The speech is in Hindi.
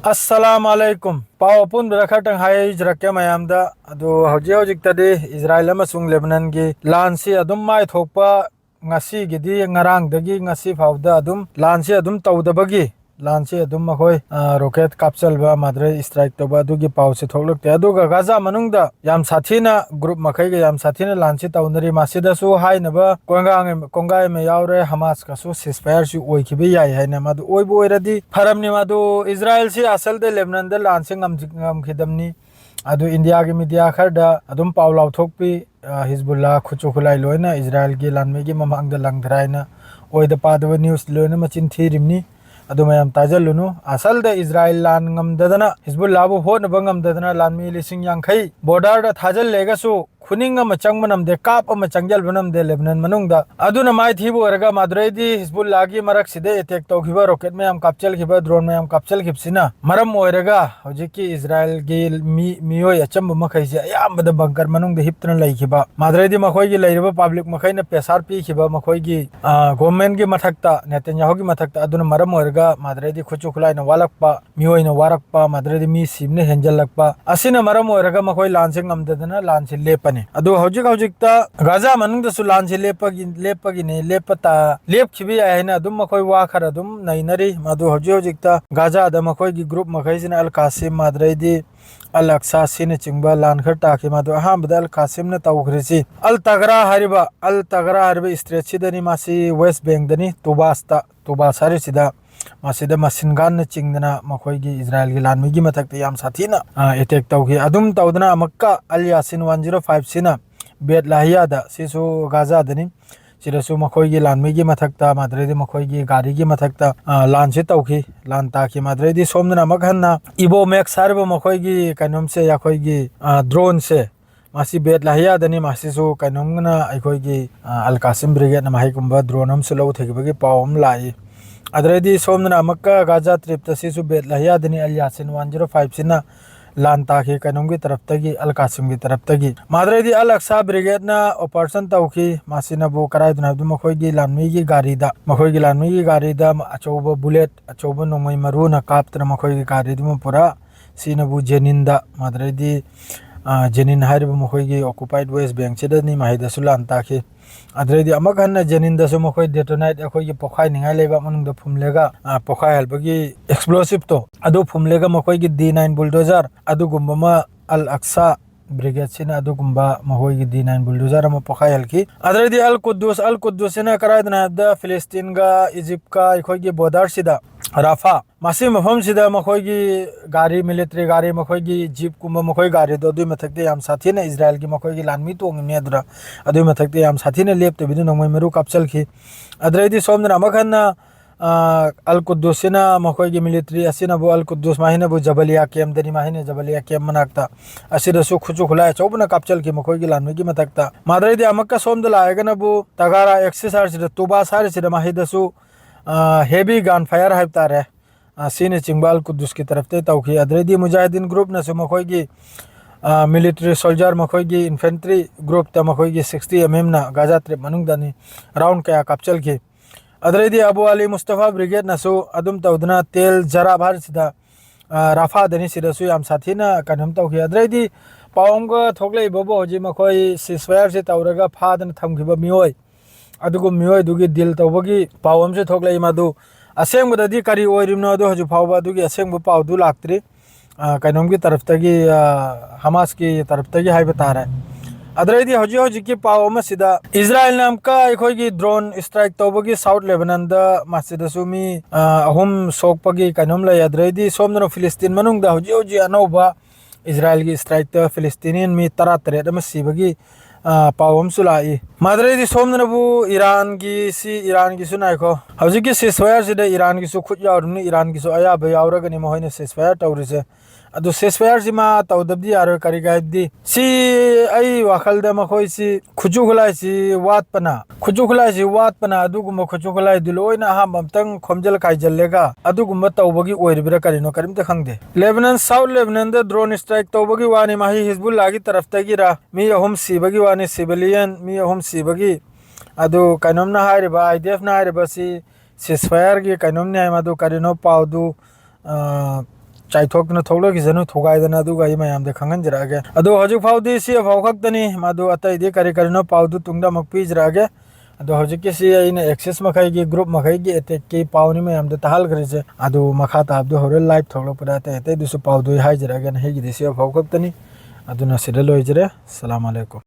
Assalamualaikum. Pau pun berakatang hai jerakya mayamda adu hauji tadi Israel amasung Lebanon gi lansi adum mai thokpa ngasi gidi ngarang dagi ngasi fauda adum lansi adum tawdabagi lansi adum makoi rocket capsule ba madre strike to ba dugi pau se thokluk te adu ga Gaza manungda yam sathina group makai ga yam sathina lansi tawnari masida su hai na ba kongai me yaure Hamas ka su ceasefire su oi khibi yai hai na madu oi bo iradi faramni madu Israel si asal de Lebanon de lansi ngam khidamni adu India gi media kharda adum paulau thokpi Hezbollah khuchu khulai loina Israel gi lanme gi mamang da langdraina oi da padwa news loina machin thirimni adu mayam tajalunu asal da Israel lan ngam dadana Hezbollah bu hon bangam dadana lanmi lising yang khai border da thajal lega su खुनिंग मचंग मनम दे काप मचंगल बनम दे लेबनन मनुंग दा अदुना माइ थिबो रगा माद्रेदी हिजबुल्लाह की मरक सिदे अटैक तौखिबा रॉकेट में हम कैप्चल खिबा ड्रोन में हम कैप्चल खिबसिना मरम ओइरगा हौजिकी इजराइल गे मियोय अचंब मखैसे अयामबद बंकर मनुंग दे हिप्तन लैखिबा माद्रेदी मखोय गी लैरबा पब्लिक मखैना पेसार पी खिबा मखोय गी गवर्नमेंट गी मथक्ता नेतन्याहु गी मथक्ता अदुना मरम ओइरगा माद्रेदी खुचु खुलाइना वालकपा मियोयना वारकपा माद्रेदी मी सिमने हेंजलकपा असिना मरम ओइरगा मखोय लानसे ngамददना लानसे लेपन अदु हौजिक गाजा मनुंग दसु लानसे लेपगी ने लेपता लेपखिबि आइना अदुम मखोय वा खर अदुम नैनरी मदु हौजिक गाजा द मखोय गी ग्रुप मखैसिना अल कासिम माद्रेदी अल अक्सा सिने चिंगबा लानखर ताखि मदु अहामद अल कासिम न तौखरिसि अल तगरा हरिबा स्ट्रेट सिदनी मासी वेस्ट बैंक दनी तुबास हरिसिदा मासिदा मसिनगान चिंगदना मखोयगी इजराइल की लानमीगी मथक्ते याम साथीना अटैक तौखि अदुम तौदना मक्का अल यासिन 105 सिना बेत लाहियादा सिसु गाजा दनी सिरसु मखोयगी लानमीगी मथक्ता माद्रेदी मखोयगी गारीगी मथक्ता लान से तौखि लान ताखि माद्रेदी सोमदना मखन्ना इबो मैक्स हारबो मखोयगी कनम से याखोयगी ड्रोन से मासी बेत लाहियादनी मासिसु कनमना अखोयगी अल कासिम ब्रिगेड न माहिकुंबा ड्रोन हम सुलो थेगिबगी पावम लाई अदरेदी सोमना मक्का गाजा ट्रिप तसिसु बेत लाहियादनी अल यासिन 105 सिना लान ताखि कनम की तरफ तगी अल कासिम की तरफ तगी माद्रेदी अल अक्सा ब्रिगेड ना ऑपरेशन तौखि मासिना बो कराइदना दु मखोयगी लानमीगी गारीदा अचौबा बुलेट अचौबा नोंमै मरु न कापतना मखोयगी गारीदु पुरा सिनबु जेनिनदा माद्रेदी जेनिन हारिबा मखोयगी ऑक्युपाइड वेस्ट बैंक सेदनी माहिदसु लान ताखि अदरेदी अमगहन जेनिनदसु मखोय डेटोनाइट अखोयगी पोखाय निंगाय लेबा मनुंगदा फुमलेगा पोखाय हलबगी एक्सप्लोसिव तो अदु फुमलेगा मखोयगी D9 बुलडोजर अदु गुम्बमा अल अक्सा ब्रिगेड सिना अदु गुम्बा मखोयगी D9 बुलडोजर अम पोखाय हलकी अदरेदी अल कुद्दूस सिना करायदना द फिलिस्तीन गा इजिप्ट का अखोयगी बॉर्डर सिदा राफा मासी मफम सिदा मखोयगी गारी मिलिट्री गारी मखोयगी जीप कुंबा मखोय गारी दो दुई मथक्ते याम साथीना इजराइल की मखोयगी लानमी तोंगने अदरा अदुई मथक्ते याम साथीना लेपते बिदु नोंमै मेरु कापचल खि अदरेदी सोमना मखन्ना अल कुद्दूसना मखोयगी मिलिट्री असिना बु अल कुद्दूस माहिना बु जबलिया केम दनी माहिना जबलिया केम मनाक्ता असिदसु खुचु खुलाय चौबना कापचल खि मखोयगी लानमी की मथक्ता माद्रेदी अमक्का सोमदला आयगना बु तगारा एक्सरसाइज सिदा तुबा सारि सिदा माहिदसु हेवी गन फायर हाइतारे सीने चिंगबाल कुद्दूस की तरफ ते तौखि अदरेदी मुजाहिदीन ग्रुप नसु मखोयगी मिलिट्री सोल्जर मखोयगी इन्फेंट्री ग्रुप त मखोयगी 60 mm ना गाजा ट्रिप मनुंगदानी राउंड कया कापचल खि अदरेदी अबू अली मुस्तफा ब्रिगेड नसु अदुम तौदना तेल जरा भार सिदा राफा दनी सिदसु याम साथीना कनम तौखि अदरेदी पावंग थोकले बबो होजि मखोय सिसफायर से तौरगा फादन थमखिबा मियोय अदुगु मियोय दुगी दिल तौबगी पावम से थोकले मदु असेंबददी करी ओइरिमनो अदु हजु फावबा दुगी असेंब पावदु लाक्त्री कनम की तरफ तगी हमास की तरफ तगी हाइबा तारे अदरेदी हजु की पावम सिदा इजराइल नाम का अखोयगी ड्रोन स्ट्राइक तौबगी साउथ लेबनान दा मासिदसु मी अहुम सोकपगी कनम लय अदरेदी सोमनो फिलिस्तीन मनुंगदा हजु अनौबा इजराइल की स्ट्राइक त फिलिस्तीनियन मी 33 सिबगी पावम सुलाई माद्रेदी सोमनबु ईरान की सुनाइखो हौजिकी सिसफायर सिदा ईरान की सु खुद यावरनि ईरान की सु अयाबा यावरगनि महोयने सिसफायर तौरिसे अदु सिसफायर सिमा तौदबदी यारो करी गाइबदी सी आई वाखलदा मखोय सी खुजुखुलाय सी वातपना अदुगुम खुजुखुलाय दिलोइना हामतंग खोमजल काइजल्लेगा अदुगुम तौबगी ओइरबिरा करिनो करिमते खंगदे Lebanon South Lebanon the drone strike तौबगी वानी माही हिजबुल्लाह की तरफ तगिरा मी अहुम सिबगी वानी सिविलियन मी अहुम सिबगी अदु कनमना हारिबा आईडीएफ ना हारिबा सी सिसफायर की कनमने मदु करिनो पावदु चाइथोक्तना थोलगिसनु थोगाइदना दुगा इ मयामदे खंगनजरागे अदो हजु फाउदी सी फाउ खक्तनी मादो अतैदि करि करिनो पाउदु तुंगदा मकपिजरागे अदो हजिके सी आइना एक्सेस मखै गी ग्रुप मखै गी एटेक की पाउनी मयामदे तहाल गरिसे अदो मखा ताबदो होरे लाइव थोलपदा ते दुसु पाउदु हाइजरागे न हेगी दिसे फाउ खक्तनी अदुना सिदा लोइजरे अस्सलाम वालेकुम।